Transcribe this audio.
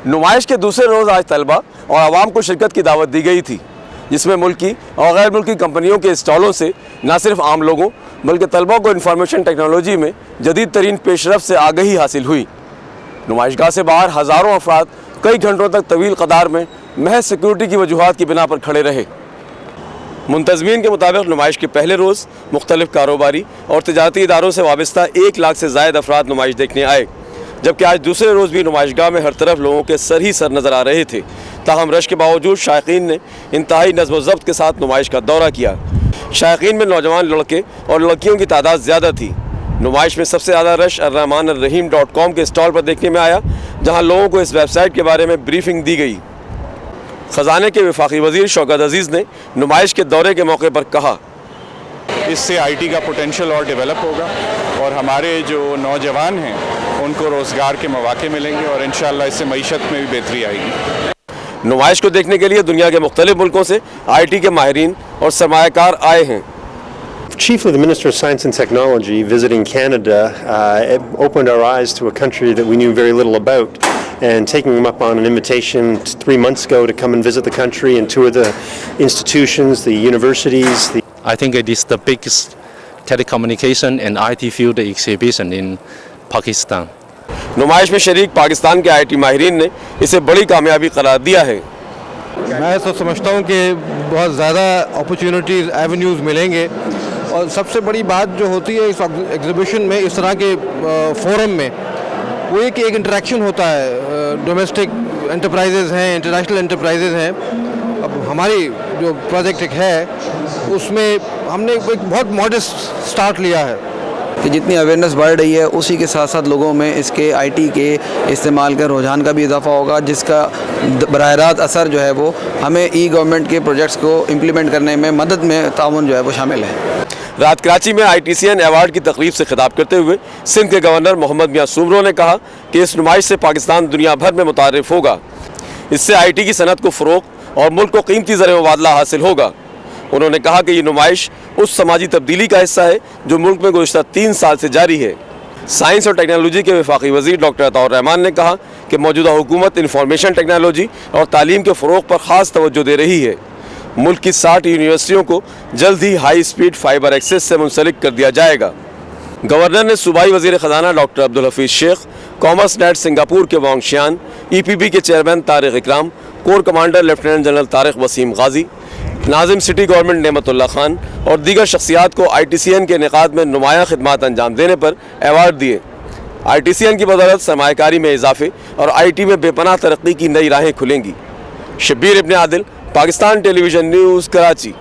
नुमाइश के दूसरे रोज़ आज तलबा और आवाम को शिरकत की दावत दी गई थी, जिसमें मुल्की और गैर मुल्की कंपनियों के स्टॉलों से न सिर्फ आम लोगों बल्कि तलबा को इंफॉर्मेशन टेक्नोलॉजी में जदीद तरीन पेशरफ से आगही हासिल हुई। नुमाइशगाह से बाहर हज़ारों अफराद कई घंटों तक तवील कतार में महज सिक्योरिटी की वजूहात की बिना पर खड़े रहे। मुंतज़मीन के मुताबिक नुमाइश के पहले रोज़ मुख्तलिफ कारोबारी और तिजारती इदारों से वाबस्ता 1 लाख से ज़ायद अफराद नुमाइश देखने आए, जबकि आज दूसरे रोज़ भी नुमाइशगाह में हर तरफ लोगों के सर ही सर नज़र आ रहे थे। ताहम रश के बावजूद शायकीन ने इंतहाई नज़्म व ज़ब्त के साथ नुमाइश का दौरा किया। शायकीन में नौजवान लड़के और लड़कियों की तादाद ज़्यादा थी। नुमाइश में सबसे ज़्यादा रश arrahmanarrahim.com के स्टॉल पर देखने में आया, जहाँ लोगों को इस वेबसाइट के बारे में ब्रीफिंग दी गई। ख़जाने के वफाकी वज़ीर शौकत अज़ीज़ ने नुमाइश के दौरे के मौके पर कहा, इससे IT का पोटेंशियल और डेवलप होगा और हमारे जो नौजवान हैं उनको रोज़गार के मौके मिलेंगे और इंशाअल्लाह इससे मईशत में भी बेहतरी आएगी। नुमाइश को देखने के लिए दुनिया के मुख्तलिफ मुल्कों से IT के माहिरीन और सरमायाकार आए हैं। Chiefly, the Minister of Science and Technology visiting Canada opened our eyes to a country that we knew very little about, and taking him up on an invitation 3 months ago to come and visit the country and tour the institutions, the universities. I think it is the biggest telecommunication and IT field exhibition in Pakistan. नुमाइश में शरीक पाकिस्तान के IT माहिरीन ने इसे बड़ी कामयाबी करार दिया है। मैं तो समझता हूँ कि बहुत ज़्यादा अपॉर्चुनिटीज़ एवेन्यूज़ मिलेंगे, और सबसे बड़ी बात जो होती है इस एग्जीबिशन में, इस तरह के फोरम में, वो एक इंटरेक्शन होता है। डोमेस्टिक एंटरप्राइजेज़ हैं, इंटरनेशनल एंटरप्राइजेज़ हैं। अब हमारी जो प्रोजेक्ट एक है उसमें हमने एक बहुत मॉडेस्ट स्टार्ट लिया है कि जितनी अवेयरनेस बढ़ रही है उसी के साथ साथ लोगों में इसके IT के इस्तेमाल का रुझान का भी इजाफा होगा, जिसका बराह रास्त असर जो है वो हमें गवर्नमेंट के प्रोजेक्ट्स को इम्प्लीमेंट करने में मदद में ताउन जो है वो शामिल है। रात कराची में ITCN अवार्ड की तकरीब से खिताब करते हुए सिंध के गवर्नर मोहम्मद मियां सुमरो ने कहा कि इस नुमाइश से पाकिस्तान दुनिया भर में मुतारिफ होगा। इससे IT की सनत को फ़रोग़ और मुल्क को कीमती ज़र मुबादला हासिल होगा। उन्होंने कहा कि ये नुमाइश उस समाजी तब्दीली का हिस्सा है जो मुल्क में गुज़श्ता 3 साल से जारी है। साइंस और टेक्नोलॉजी के वफाकी वज़ीर डॉक्टर अताउर रहमान ने कहा कि मौजूदा हुकूमत इंफॉर्मेशन टेक्नोलॉजी और तालीम के फ़रोग़ पर ख़ास तवज्जो दे रही है। मुल्क की 60 यूनिवर्सिटियों को जल्द ही हाई स्पीड फाइबर एक्सेस से मुंसलिक कर दिया जाएगा। गवर्नर ने सूबाई वज़ीर ख़जाना doctor Abdul Hafeez Shaikh, commerce net Singapore के वांग शियान, EPB के chairman Tariq Ikram, corps commander lieutenant general Tariq Waseem Ghazi, नाजिम सिटी गवर्नमेंट नेमतुल्लाह खान और दीगर शख्सियात को ITCN के इनेकाद में नुमाया खिदमात अंजाम देने पर अवार्ड दिए। ITCN की बदौलत सरमायाकारी में इजाफे और IT में बेपनाह तरक्की की नई राहें खुलेंगी। शब्बीर इब्न आदिल, पाकिस्तान टेलीविज़न न्यूज़, कराची।